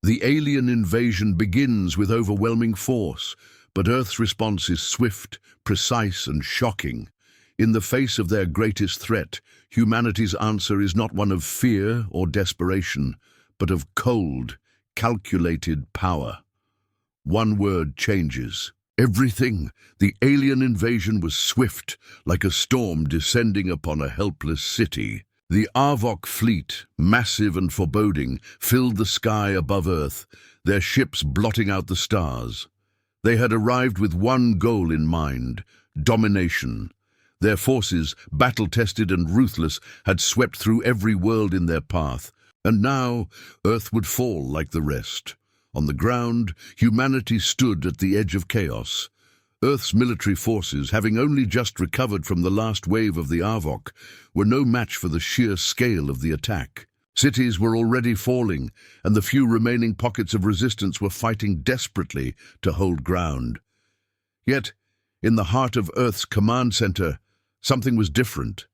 The alien invasion begins with overwhelming force, but Earth's response is swift, precise, and shocking. In the face of their greatest threat, humanity's answer is not one of fear or desperation, but of cold, calculated power. One word changes everything. The alien invasion was swift, like a storm descending upon a helpless city. The Arvok fleet, massive and foreboding, filled the sky above Earth, their ships blotting out the stars. They had arrived with one goal in mind: domination. Their forces, battle-tested and ruthless, had swept through every world in their path, and now Earth would fall like the rest. On the ground, humanity stood at the edge of chaos. Earth's military forces, having only just recovered from the last wave of the Arvok, were no match for the sheer scale of the attack. Cities were already falling, and the few remaining pockets of resistance were fighting desperately to hold ground. Yet, in the heart of Earth's command center, something was different.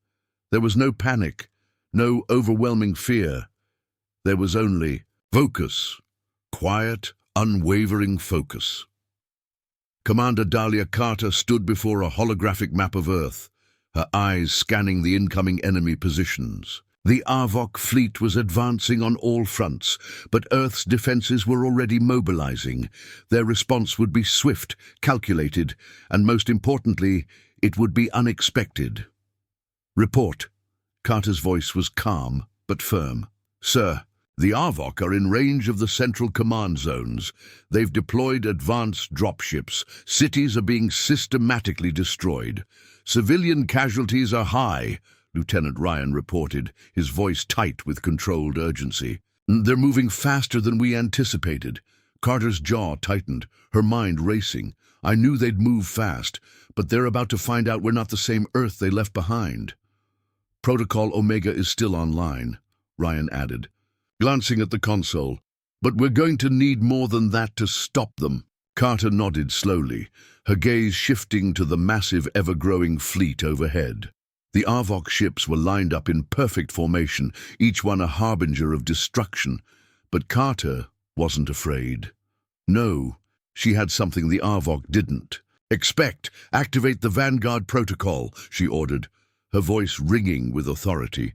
There was no panic, no overwhelming fear. There was only focus. Quiet, unwavering focus. Commander Dahlia Carter stood before a holographic map of Earth, her eyes scanning the incoming enemy positions. The Arvok fleet was advancing on all fronts, but Earth's defenses were already mobilizing. Their response would be swift, calculated, and most importantly, it would be unexpected. "Report." Carter's voice was calm, but firm. "Sir, the Arvok are in range of the central command zones. They've deployed advanced dropships. Cities are being systematically destroyed. Civilian casualties are high," Lieutenant Ryan reported, his voice tight with controlled urgency. "They're moving faster than we anticipated." Carter's jaw tightened, her mind racing. "I knew they'd move fast, but they're about to find out we're not the same Earth they left behind." "Protocol Omega is still online," Ryan added, glancing at the console. "But we're going to need more than that to stop them." Carter nodded slowly, her gaze shifting to the massive, ever-growing fleet overhead. The Arvok ships were lined up in perfect formation, each one a harbinger of destruction. But Carter wasn't afraid. No, she had something the Arvok didn't. Activate the Vanguard Protocol," she ordered, her voice ringing with authority.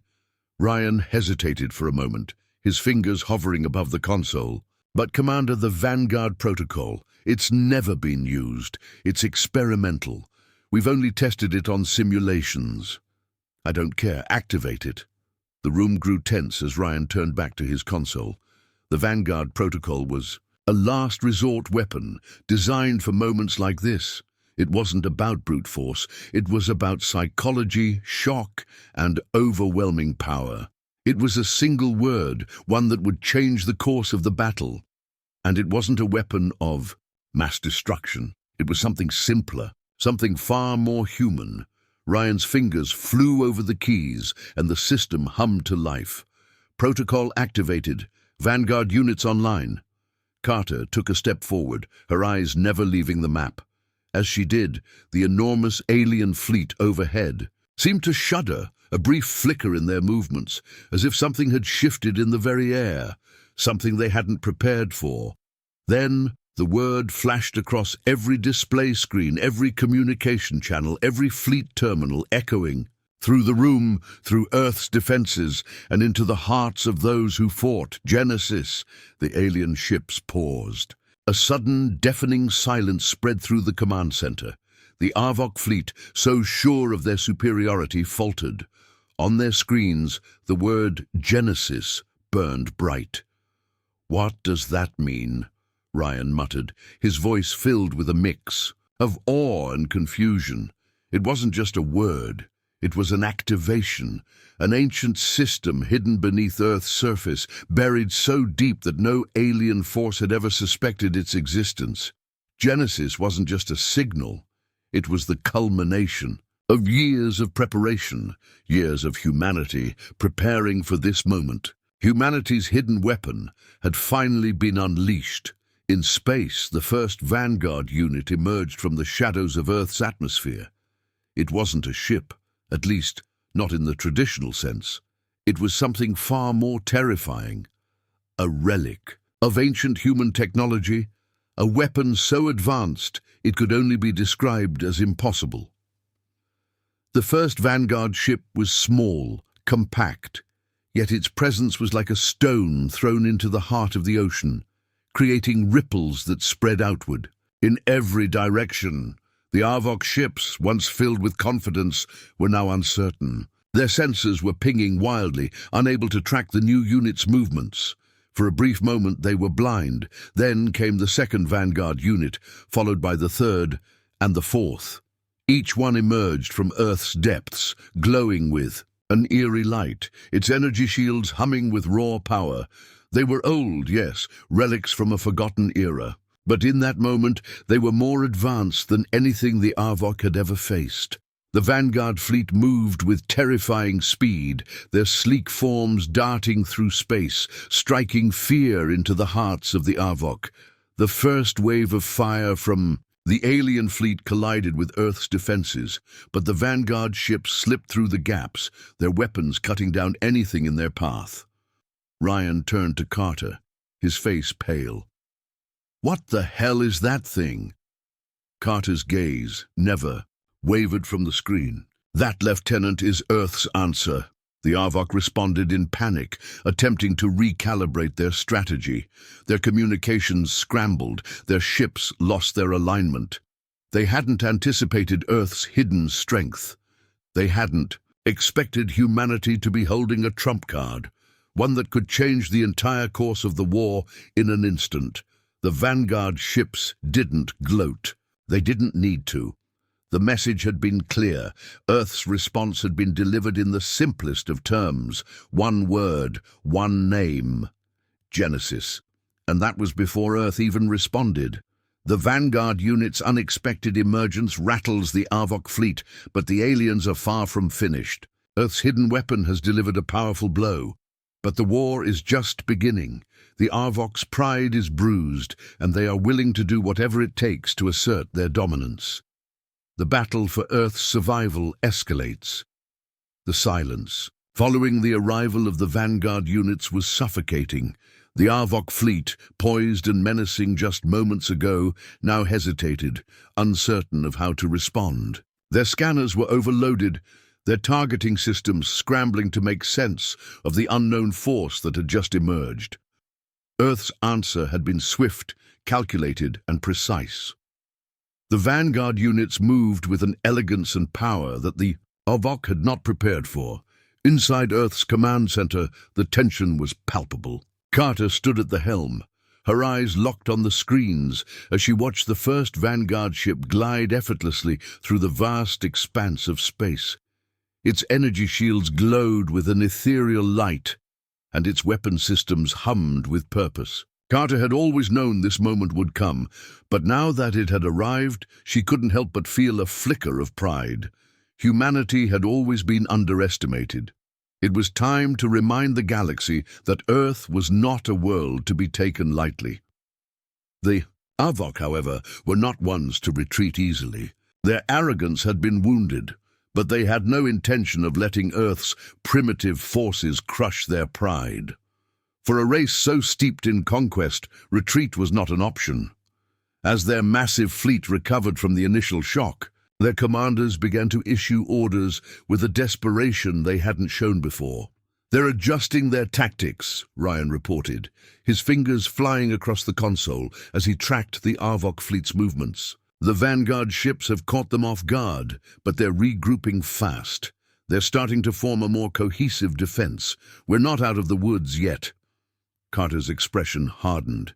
Ryan hesitated for a moment, his fingers hovering above the console. "But Commander, the Vanguard Protocol, it's never been used. It's experimental. We've only tested it on simulations." "I don't care. Activate it." The room grew tense as Ryan turned back to his console. The Vanguard Protocol was a last resort weapon, designed for moments like this. It wasn't about brute force. It was about psychology, shock, and overwhelming power. It was a single word, one that would change the course of the battle. And it wasn't a weapon of mass destruction. It was something simpler, something far more human. Ryan's fingers flew over the keys, and the system hummed to life. "Protocol activated. Vanguard units online." Carter took a step forward, her eyes never leaving the map. As she did, the enormous alien fleet overhead seemed to shudder, a brief flicker in their movements, as if something had shifted in the very air, something they hadn't prepared for. Then the word flashed across every display screen, every communication channel, every fleet terminal, echoing through the room, through Earth's defenses, and into the hearts of those who fought. "Genesis." The alien ships paused. A sudden, deafening silence spread through the command center. The Arvok fleet, so sure of their superiority, faltered. On their screens, the word Genesis burned bright. "What does that mean?" Ryan muttered, his voice filled with a mix of awe and confusion. It wasn't just a word. It was an activation, an ancient system hidden beneath Earth's surface, buried so deep that no alien force had ever suspected its existence. Genesis wasn't just a signal. It was the culmination of years of preparation, years of humanity preparing for this moment. Humanity's hidden weapon had finally been unleashed. In space, the first Vanguard unit emerged from the shadows of Earth's atmosphere. It wasn't a ship, at least not in the traditional sense. It was something far more terrifying. A relic, of ancient human technology, a weapon so advanced it could only be described as impossible. The first Vanguard ship was small, compact, yet its presence was like a stone thrown into the heart of the ocean, creating ripples that spread outward. In every direction, the Arvok ships, once filled with confidence, were now uncertain. Their sensors were pinging wildly, unable to track the new unit's movements. For a brief moment they were blind. Then came the second Vanguard unit, followed by the third and the fourth. Each one emerged from Earth's depths, glowing with an eerie light, its energy shields humming with raw power. They were old, yes, relics from a forgotten era. But in that moment, they were more advanced than anything the Arvok had ever faced. The Vanguard fleet moved with terrifying speed, their sleek forms darting through space, striking fear into the hearts of the Arvok. The first wave of fire from the alien fleet collided with Earth's defenses, but the Vanguard ships slipped through the gaps, their weapons cutting down anything in their path. Ryan turned to Carter, his face pale. "What the hell is that thing?" Carter's gaze, never, wavered from the screen. "That, Lieutenant, is Earth's answer." The Arvok responded in panic, attempting to recalibrate their strategy. Their communications scrambled, their ships lost their alignment. They hadn't anticipated Earth's hidden strength. They hadn't expected humanity to be holding a trump card, one that could change the entire course of the war in an instant. The Vanguard ships didn't gloat. They didn't need to. The message had been clear. Earth's response had been delivered in the simplest of terms. One word, one name. Genesis. And that was before Earth even responded. The Vanguard unit's unexpected emergence rattles the Arvok fleet, but the aliens are far from finished. Earth's hidden weapon has delivered a powerful blow. But the war is just beginning. The Arvok's pride is bruised, and they are willing to do whatever it takes to assert their dominance. The battle for Earth's survival escalates. The silence, following the arrival of the Vanguard units, was suffocating. The Arvok fleet, poised and menacing just moments ago, now hesitated, uncertain of how to respond. Their scanners were overloaded, their targeting systems scrambling to make sense of the unknown force that had just emerged. Earth's answer had been swift, calculated, and precise. The Vanguard units moved with an elegance and power that the Arvok had not prepared for. Inside Earth's command center, the tension was palpable. Carter stood at the helm, her eyes locked on the screens as she watched the first Vanguard ship glide effortlessly through the vast expanse of space. Its energy shields glowed with an ethereal light, and its weapon systems hummed with purpose. Carter had always known this moment would come, but now that it had arrived, she couldn't help but feel a flicker of pride. Humanity had always been underestimated. It was time to remind the galaxy that Earth was not a world to be taken lightly. The Arvok, however, were not ones to retreat easily. Their arrogance had been wounded, but they had no intention of letting Earth's primitive forces crush their pride. For a race so steeped in conquest, retreat was not an option. As their massive fleet recovered from the initial shock, their commanders began to issue orders with a desperation they hadn't shown before. "They're adjusting their tactics," Ryan reported, his fingers flying across the console as he tracked the Arvok fleet's movements. "The Vanguard ships have caught them off guard, but they're regrouping fast. They're starting to form a more cohesive defense. We're not out of the woods yet." Carter's expression hardened.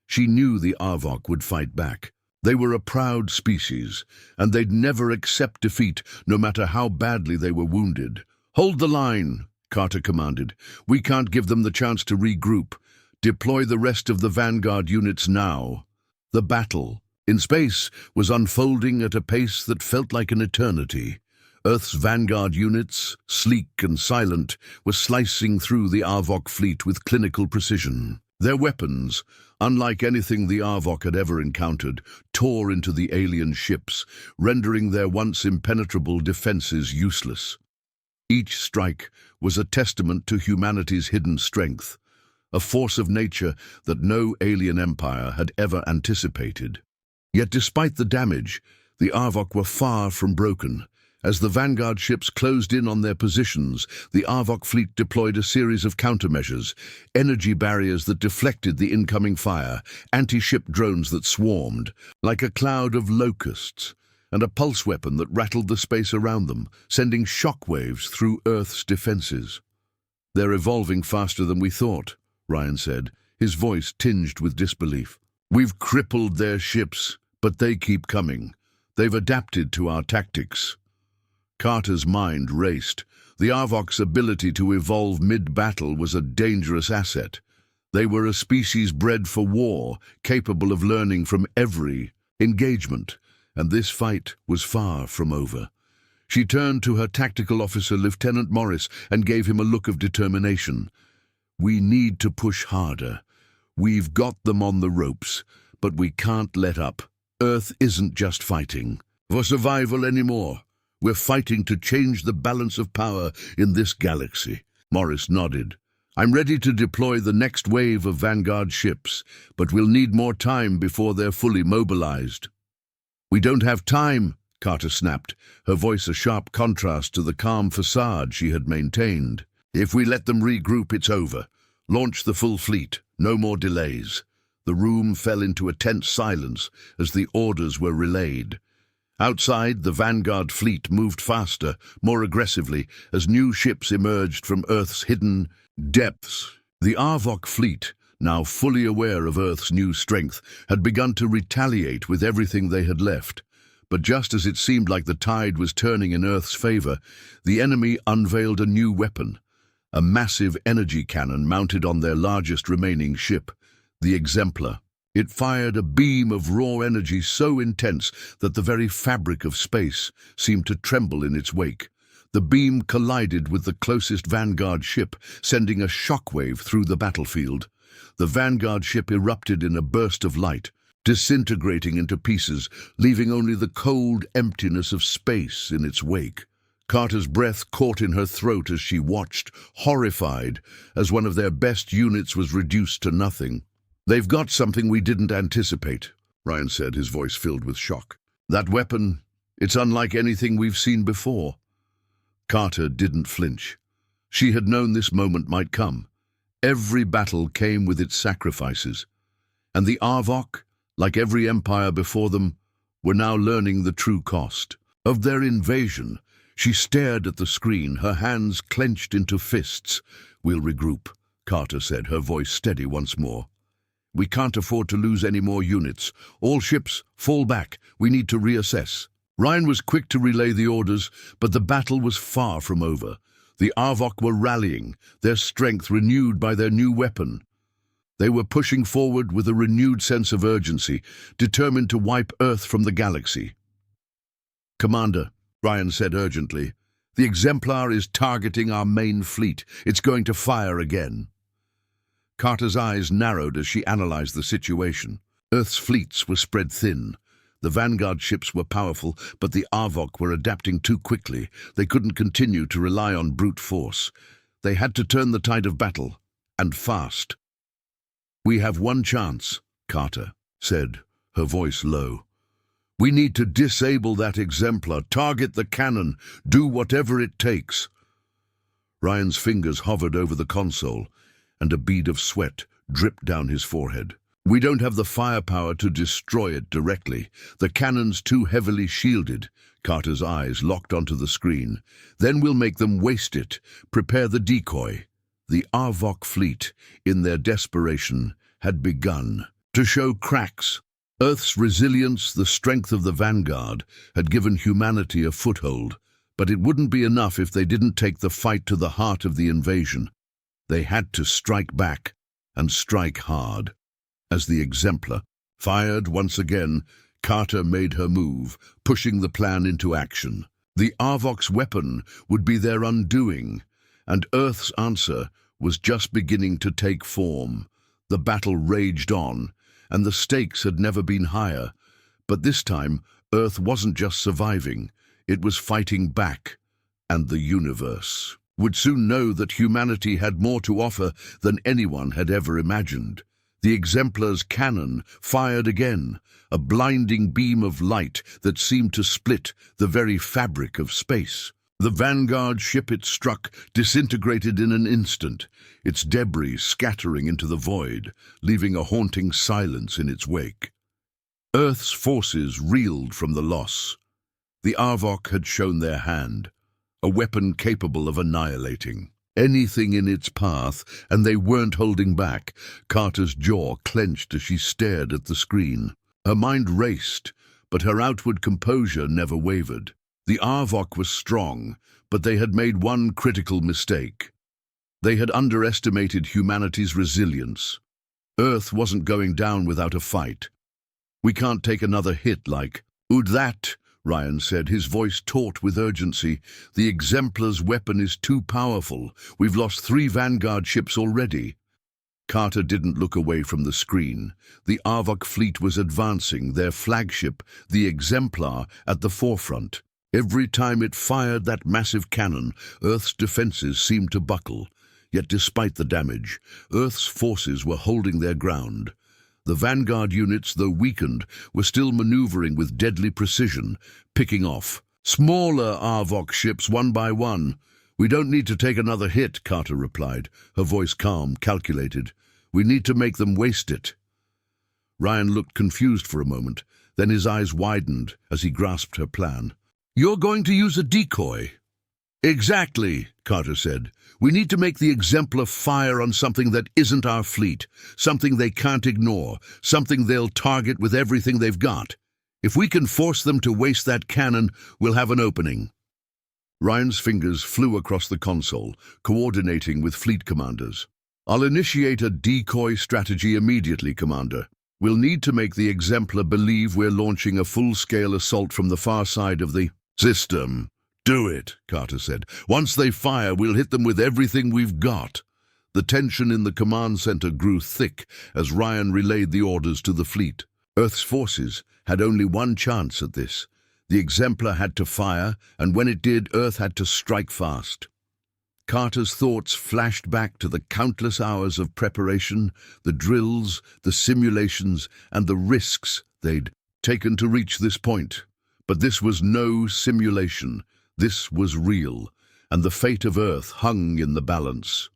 She knew the Arvok would fight back. They were a proud species, and they'd never accept defeat, no matter how badly they were wounded. "Hold the line," Carter commanded. "We can't give them the chance to regroup. Deploy the rest of the Vanguard units now." The battle in space was unfolding at a pace that felt like an eternity. Earth's Vanguard units, sleek and silent, were slicing through the Arvok fleet with clinical precision. Their weapons, unlike anything the Arvok had ever encountered, tore into the alien ships, rendering their once impenetrable defenses useless. Each strike was a testament to humanity's hidden strength, a force of nature that no alien empire had ever anticipated. Yet despite the damage, the Arvok were far from broken. As the vanguard ships closed in on their positions, the Arvok fleet deployed a series of countermeasures, energy barriers that deflected the incoming fire, anti-ship drones that swarmed, like a cloud of locusts, and a pulse weapon that rattled the space around them, sending shockwaves through Earth's defenses. "They're evolving faster than we thought," Ryan said, his voice tinged with disbelief. "We've crippled their ships, but they keep coming. They've adapted to our tactics." Carter's mind raced. The Arvok's ability to evolve mid-battle was a dangerous asset. They were a species bred for war, capable of learning from every engagement, and this fight was far from over. She turned to her tactical officer, Lieutenant Morris, and gave him a look of determination. "We need to push harder. We've got them on the ropes, but we can't let up. Earth isn't just fighting for survival anymore. We're fighting to change the balance of power in this galaxy." Morris nodded. "I'm ready to deploy the next wave of Vanguard ships, but we'll need more time before they're fully mobilized." "We don't have time," Carter snapped, her voice a sharp contrast to the calm facade she had maintained. "If we let them regroup, it's over. Launch the full fleet. No more delays." The room fell into a tense silence as the orders were relayed. Outside, the Vanguard fleet moved faster, more aggressively, as new ships emerged from Earth's hidden depths. The Arvok fleet, now fully aware of Earth's new strength, had begun to retaliate with everything they had left. But just as it seemed like the tide was turning in Earth's favor, the enemy unveiled a new weapon, a massive energy cannon mounted on their largest remaining ship, the Exemplar. It fired a beam of raw energy so intense that the very fabric of space seemed to tremble in its wake. The beam collided with the closest Vanguard ship, sending a shockwave through the battlefield. The Vanguard ship erupted in a burst of light, disintegrating into pieces, leaving only the cold emptiness of space in its wake. Carter's breath caught in her throat as she watched, horrified, as one of their best units was reduced to nothing. "They've got something we didn't anticipate," Ryan said, his voice filled with shock. "That weapon, it's unlike anything we've seen before." Carter didn't flinch. She had known this moment might come. Every battle came with its sacrifices, and the Arvok, like every empire before them, were now learning the true cost of their invasion. She stared at the screen, her hands clenched into fists. "We'll regroup," Carter said, her voice steady once more. "We can't afford to lose any more units. All ships, fall back. We need to reassess." Ryan was quick to relay the orders, but the battle was far from over. The Arvok were rallying, their strength renewed by their new weapon. They were pushing forward with a renewed sense of urgency, determined to wipe Earth from the galaxy. "Commander," Ryan said urgently, "the Exemplar is targeting our main fleet. It's going to fire again." Carter's eyes narrowed as she analyzed the situation. Earth's fleets were spread thin. The Vanguard ships were powerful, but the Arvok were adapting too quickly. They couldn't continue to rely on brute force. They had to turn the tide of battle, and fast. "We have one chance," Carter said, her voice low. "We need to disable that Exemplar, target the cannon, do whatever it takes." Ryan's fingers hovered over the console, and a bead of sweat dripped down his forehead. "We don't have the firepower to destroy it directly. The cannon's too heavily shielded." Carter's eyes locked onto the screen. "Then we'll make them waste it. Prepare the decoy." The Arvok fleet, in their desperation, had begun to show cracks. Earth's resilience, the strength of the Vanguard, had given humanity a foothold, but it wouldn't be enough if they didn't take the fight to the heart of the invasion. They had to strike back, and strike hard. As the Exemplar fired once again, Carter made her move, pushing the plan into action. The Arvok's weapon would be their undoing, and Earth's answer was just beginning to take form. The battle raged on, and the stakes had never been higher. But this time, Earth wasn't just surviving, it was fighting back, and the universe would soon know that humanity had more to offer than anyone had ever imagined. The Exemplar's cannon fired again, a blinding beam of light that seemed to split the very fabric of space. The vanguard ship it struck disintegrated in an instant, its debris scattering into the void, leaving a haunting silence in its wake. Earth's forces reeled from the loss. The Arvok had shown their hand, a weapon capable of annihilating anything in its path, and they weren't holding back. Carter's jaw clenched as she stared at the screen. Her mind raced, but her outward composure never wavered. The Arvok was strong, but they had made one critical mistake. They had underestimated humanity's resilience. Earth wasn't going down without a fight. "We can't take another hit like that," Ryan said, his voice taut with urgency. "The Exemplar's weapon is too powerful. We've lost 3 Vanguard ships already." Carter didn't look away from the screen. The Arvok fleet was advancing, their flagship, the Exemplar, at the forefront. Every time it fired that massive cannon, Earth's defenses seemed to buckle. Yet despite the damage, Earth's forces were holding their ground. The Vanguard units, though weakened, were still maneuvering with deadly precision, picking off smaller Arvok ships one by one. "We don't need to take another hit," Carter replied, her voice calm, calculated. "We need to make them waste it." Ryan looked confused for a moment, then his eyes widened as he grasped her plan. "You're going to use a decoy?" "Exactly," Carter said. "We need to make the Exemplar fire on something that isn't our fleet, something they can't ignore, something they'll target with everything they've got. If we can force them to waste that cannon, we'll have an opening." Ryan's fingers flew across the console, coordinating with fleet commanders. "I'll initiate a decoy strategy immediately, Commander. We'll need to make the Exemplar believe we're launching a full-scale assault from the far side of the system." "Do it," Carter said. "Once they fire, we'll hit them with everything we've got." The tension in the command center grew thick as Ryan relayed the orders to the fleet. Earth's forces had only one chance at this. The Exemplar had to fire, and when it did, Earth had to strike fast. Carter's thoughts flashed back to the countless hours of preparation, the drills, the simulations, and the risks they'd taken to reach this point. But this was no simulation. This was real, and the fate of Earth hung in the balance.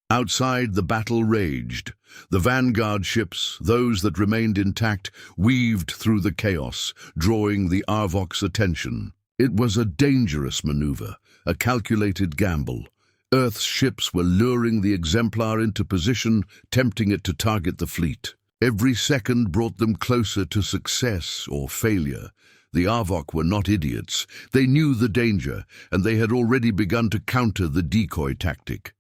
Outside, the battle raged. The Vanguard ships, those that remained intact, weaved through the chaos, drawing the Arvok's attention. It was a dangerous maneuver, a calculated gamble. Earth's ships were luring the Exemplar into position, tempting it to target the fleet. Every second brought them closer to success or failure. The Arvok were not idiots. They knew the danger, and they had already begun to counter the decoy tactic.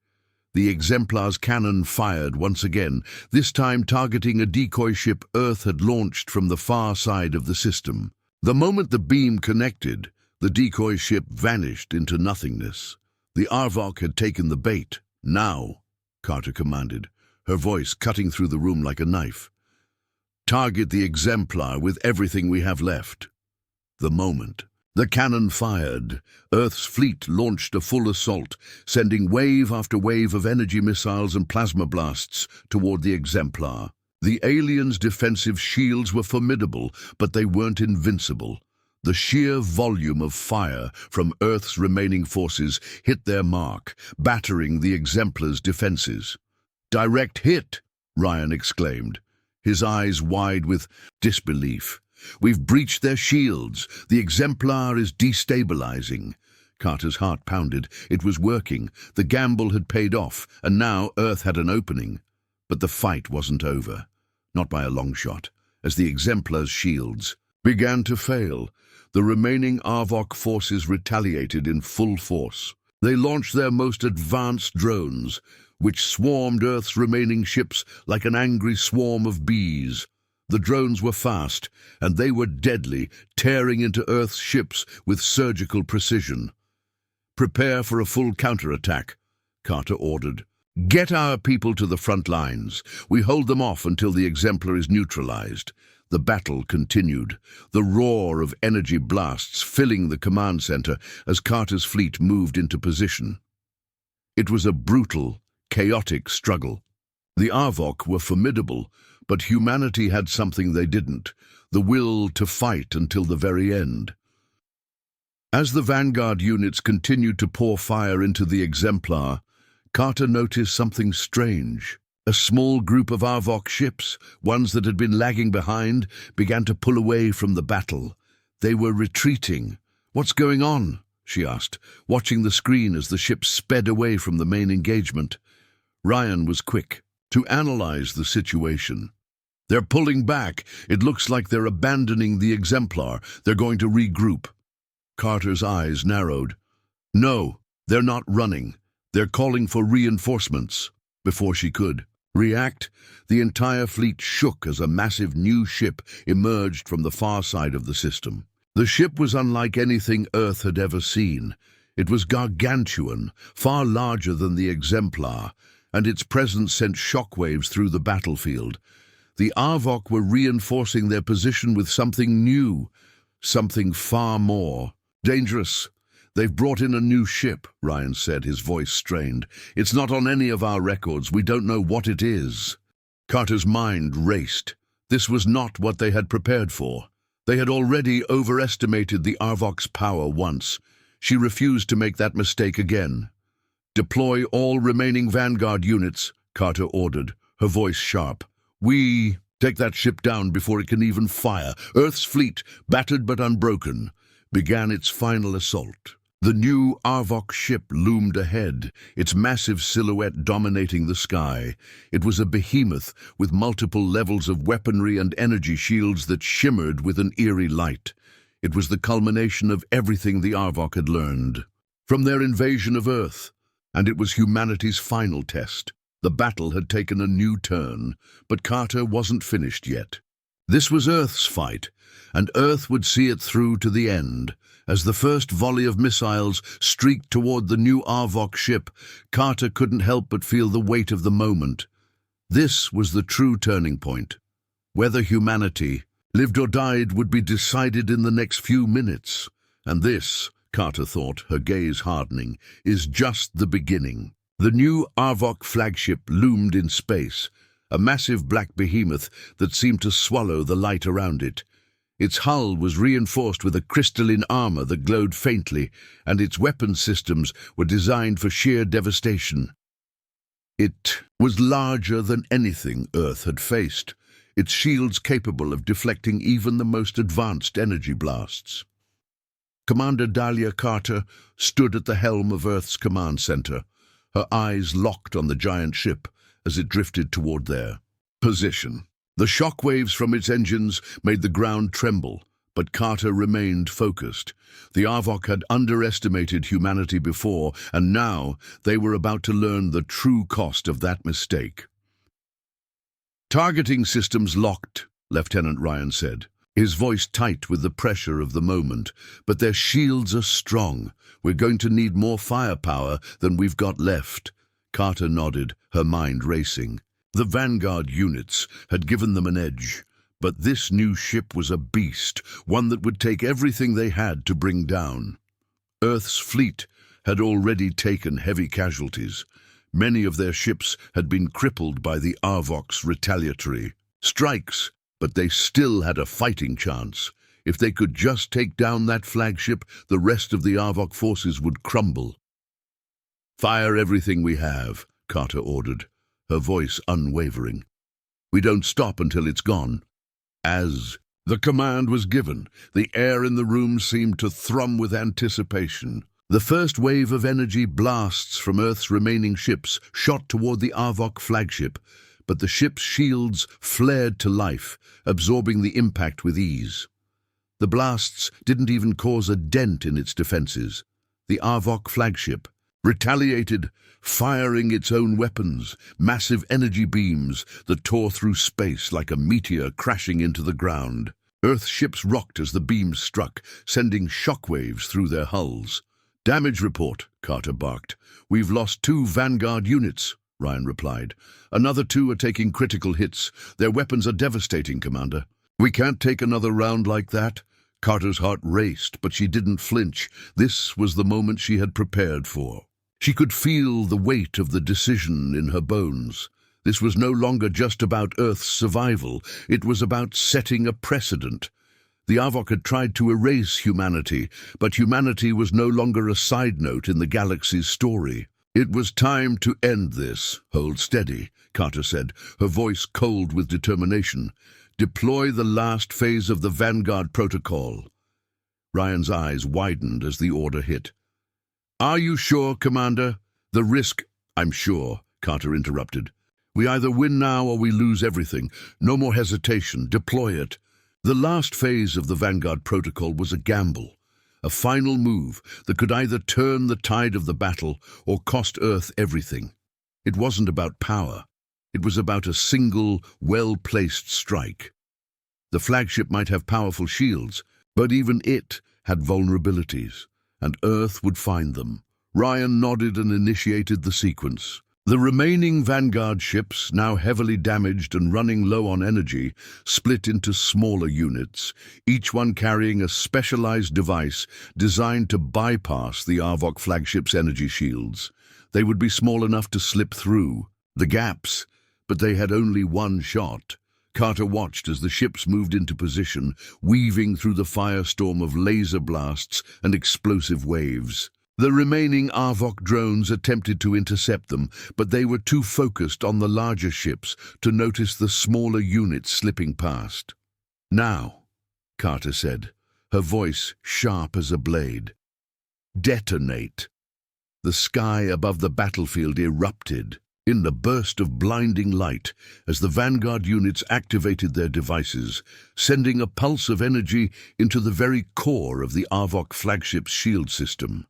The Exemplar's cannon fired once again, this time targeting a decoy ship Earth had launched from the far side of the system. The moment the beam connected, the decoy ship vanished into nothingness. The Arvok had taken the bait. "Now," Carter commanded, her voice cutting through the room like a knife. "Target the Exemplar with everything we have left." The moment. The cannon fired. Earth's fleet launched a full assault, sending wave after wave of energy missiles and plasma blasts toward the Exemplar. The aliens' defensive shields were formidable, but they weren't invincible. The sheer volume of fire from Earth's remaining forces hit their mark, battering the Exemplar's defenses. "Direct hit!" Ryan exclaimed, his eyes wide with disbelief. "We've breached their shields. The Exemplar is destabilizing." Carter's heart pounded. It was working. The gamble had paid off, and now Earth had an opening. But the fight wasn't over. Not by a long shot. As the Exemplar's shields began to fail, the remaining Arvok forces retaliated in full force. They launched their most advanced drones, which swarmed Earth's remaining ships like an angry swarm of bees. The drones were fast, and they were deadly, tearing into Earth's ships with surgical precision. "Prepare for a full counterattack," Carter ordered. "Get our people to the front lines. We hold them off until the Exemplar is neutralized. The battle continued, the roar of energy blasts filling the command center as Carter's fleet moved into position. It was a brutal, chaotic struggle. The Arvok were formidable, but humanity had something they didn't, the will to fight until the very end. As the vanguard units continued to pour fire into the Exemplar, Carter noticed something strange. A small group of Arvok ships, ones that had been lagging behind, began to pull away from the battle. They were retreating. "What's going on?" she asked, watching the screen as the ships sped away from the main engagement. Ryan was quick to analyze the situation. "They're pulling back. It looks like they're abandoning the Exemplar. They're going to regroup." Carter's eyes narrowed. "No, they're not running. They're calling for reinforcements." Before she could react, the entire fleet shook as a massive new ship emerged from the far side of the system. The ship was unlike anything Earth had ever seen. It was gargantuan, far larger than the Exemplar, and its presence sent shockwaves through the battlefield. The Arvok were reinforcing their position with something new, something far more dangerous. "They've brought in a new ship," Ryan said, his voice strained. "It's not on any of our records. We don't know what it is." Carter's mind raced. This was not what they had prepared for. They had already overestimated the Arvok's power once. She refused to make that mistake again. "Deploy all remaining vanguard units," Carter ordered, her voice sharp. "We take that ship down before it can even fire." Earth's fleet, battered but unbroken, began its final assault. The new Arvok ship loomed ahead, its massive silhouette dominating the sky. It was a behemoth with multiple levels of weaponry and energy shields that shimmered with an eerie light. It was the culmination of everything the Arvok had learned from their invasion of Earth, and it was humanity's final test. The battle had taken a new turn, but Carter wasn't finished yet. This was Earth's fight, and Earth would see it through to the end. As the first volley of missiles streaked toward the new Arvok ship, Carter couldn't help but feel the weight of the moment. This was the true turning point. Whether humanity lived or died would be decided in the next few minutes. And this, Carter thought, her gaze hardening, is just the beginning. The new Arvok flagship loomed in space, a massive black behemoth that seemed to swallow the light around it. Its hull was reinforced with a crystalline armor that glowed faintly, and its weapon systems were designed for sheer devastation. It was larger than anything Earth had faced, its shields capable of deflecting even the most advanced energy blasts. Commander Dahlia Carter stood at the helm of Earth's command center, her eyes locked on the giant ship as it drifted toward their position. The shockwaves from its engines made the ground tremble, but Carter remained focused. The Arvok had underestimated humanity before, and now they were about to learn the true cost of that mistake. "Targeting systems locked," Lieutenant Ryan said, his voice tight with the pressure of the moment. "But their shields are strong. We're going to need more firepower than we've got left." Carter nodded, her mind racing. The vanguard units had given them an edge, but this new ship was a beast, one that would take everything they had to bring down. Earth's fleet had already taken heavy casualties. Many of their ships had been crippled by the Arvok's retaliatory strikes, but they still had a fighting chance. If they could just take down that flagship, the rest of the Arvok forces would crumble. "Fire everything we have," Carter ordered, her voice unwavering. "We don't stop until it's gone." As the command was given, the air in the room seemed to thrum with anticipation. The first wave of energy blasts from Earth's remaining ships shot toward the Arvok flagship, but the ship's shields flared to life, absorbing the impact with ease. The blasts didn't even cause a dent in its defenses. The Arvok flagship retaliated, firing its own weapons, massive energy beams that tore through space like a meteor crashing into the ground. Earth's ships rocked as the beams struck, sending shockwaves through their hulls. "Damage report," Carter barked. "We've lost 2 vanguard units," Ryan replied. "Another 2 are taking critical hits. Their weapons are devastating, Commander." We can't take another round like that. Carter's heart raced, but she didn't flinch. This was the moment she had prepared for. She could feel the weight of the decision in her bones. This was no longer just about Earth's survival. It was about setting a precedent. The Avok had tried to erase humanity, but humanity was no longer a side note in the galaxy's story. It was time to end this. Hold steady, Carter said, her voice cold with determination. Deploy the last phase of the Vanguard Protocol. Ryan's eyes widened as the order hit. Are you sure, Commander? The risk... I'm sure, Carter interrupted. We either win now or we lose everything. No more hesitation. Deploy it. The last phase of the Vanguard Protocol was a gamble, a final move that could either turn the tide of the battle or cost Earth everything. It wasn't about power. It was about a single, well-placed strike. The flagship might have powerful shields, but even it had vulnerabilities, and Earth would find them. Ryan nodded and initiated the sequence. The remaining Vanguard ships, now heavily damaged and running low on energy, split into smaller units, each one carrying a specialized device designed to bypass the Avok flagship's energy shields. They would be small enough to slip through the gaps, but they had only one shot. Carter watched as the ships moved into position, weaving through the firestorm of laser blasts and explosive waves. The remaining Avok drones attempted to intercept them, but they were too focused on the larger ships to notice the smaller units slipping past. Now, Carter said, her voice sharp as a blade. Detonate. The sky above the battlefield erupted in the burst of blinding light as the Vanguard units activated their devices, sending a pulse of energy into the very core of the Avok flagship's shield system.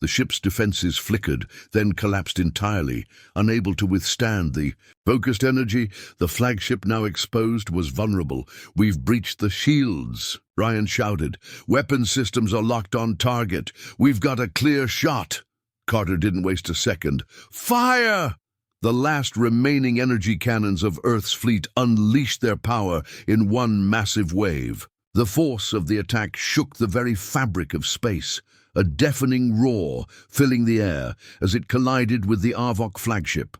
The ship's defenses flickered, then collapsed entirely, unable to withstand the focused energy. The flagship, now exposed, was vulnerable. We've breached the shields, Ryan shouted. Weapon systems are locked on target. We've got a clear shot. Carter didn't waste a second. Fire! The last remaining energy cannons of Earth's fleet unleashed their power in one massive wave. The force of the attack shook the very fabric of space. A deafening roar filling the air as it collided with the Avok flagship.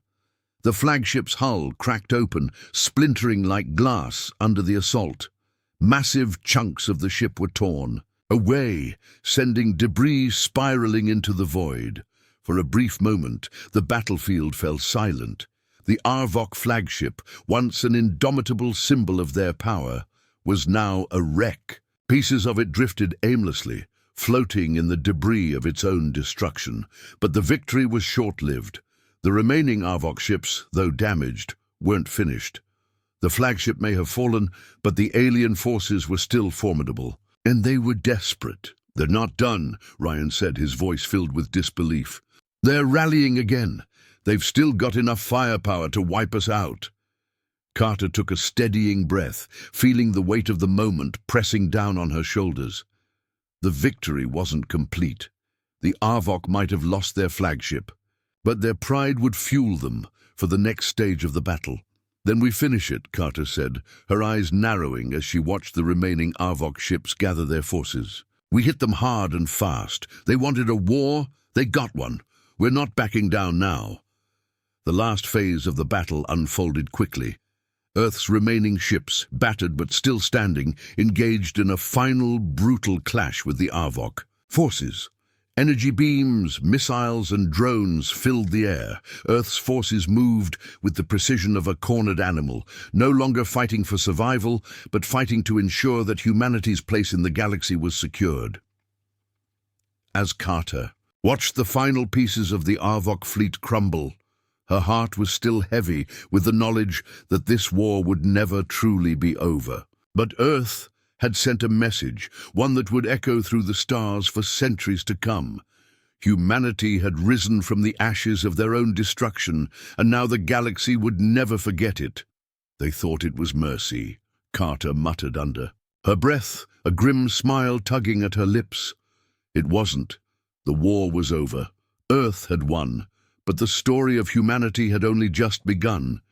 The flagship's hull cracked open, splintering like glass under the assault. Massive chunks of the ship were torn away, sending debris spiraling into the void. For a brief moment, the battlefield fell silent. The Avok flagship, once an indomitable symbol of their power, was now a wreck. Pieces of it drifted aimlessly, floating in the debris of its own destruction. But the victory was short-lived. The remaining Avok ships, though damaged, weren't finished. The flagship may have fallen, but the alien forces were still formidable. And they were desperate. They're not done, Ryan said, his voice filled with disbelief. They're rallying again. They've still got enough firepower to wipe us out. Carter took a steadying breath, feeling the weight of the moment pressing down on her shoulders. The victory wasn't complete. The Avok might have lost their flagship, but their pride would fuel them for the next stage of the battle. Then we finish it, Carter said, her eyes narrowing as she watched the remaining Avok ships gather their forces. We hit them hard and fast. They wanted a war. They got one. We're not backing down now. The last phase of the battle unfolded quickly. Earth's remaining ships, battered but still standing, engaged in a final, brutal clash with the Avok forces. Energy beams, missiles, and drones filled the air. Earth's forces moved with the precision of a cornered animal, no longer fighting for survival, but fighting to ensure that humanity's place in the galaxy was secured. As Carter watched the final pieces of the Avok fleet crumble, her heart was still heavy with the knowledge that this war would never truly be over. But Earth had sent a message, one that would echo through the stars for centuries to come. Humanity had risen from the ashes of their own destruction, and now the galaxy would never forget it. They thought it was mercy, Carter muttered under her breath, a grim smile tugging at her lips. It wasn't. The war was over. Earth had won. But the story of humanity had only just begun.